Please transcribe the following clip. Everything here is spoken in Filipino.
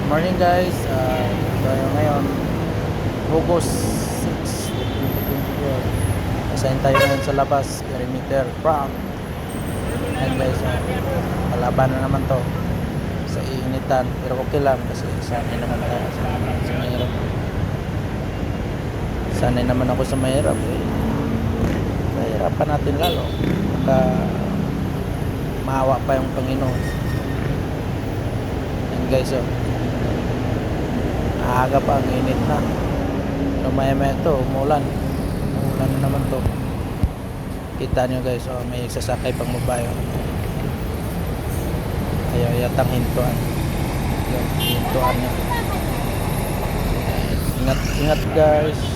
Morning guys, tayo ngayon August 6, 2024. Asign tayo ngayon sa labas, perimeter, prank. Ayan guys, kalaban na naman to sa iinitan, pero okay lang kasi sanay naman tayo sa mahirap. Sanay naman ako sa mahirap mahirapan natin lalo baka maawa pa yung Panginoon. Ayan guys, aga pa, ang init na. So maya ito, umulan na naman to. Kita nyo guys, may sasakay pang babae. Ayaw yatang hintuan. Yung hintuan nyo. Ingat guys.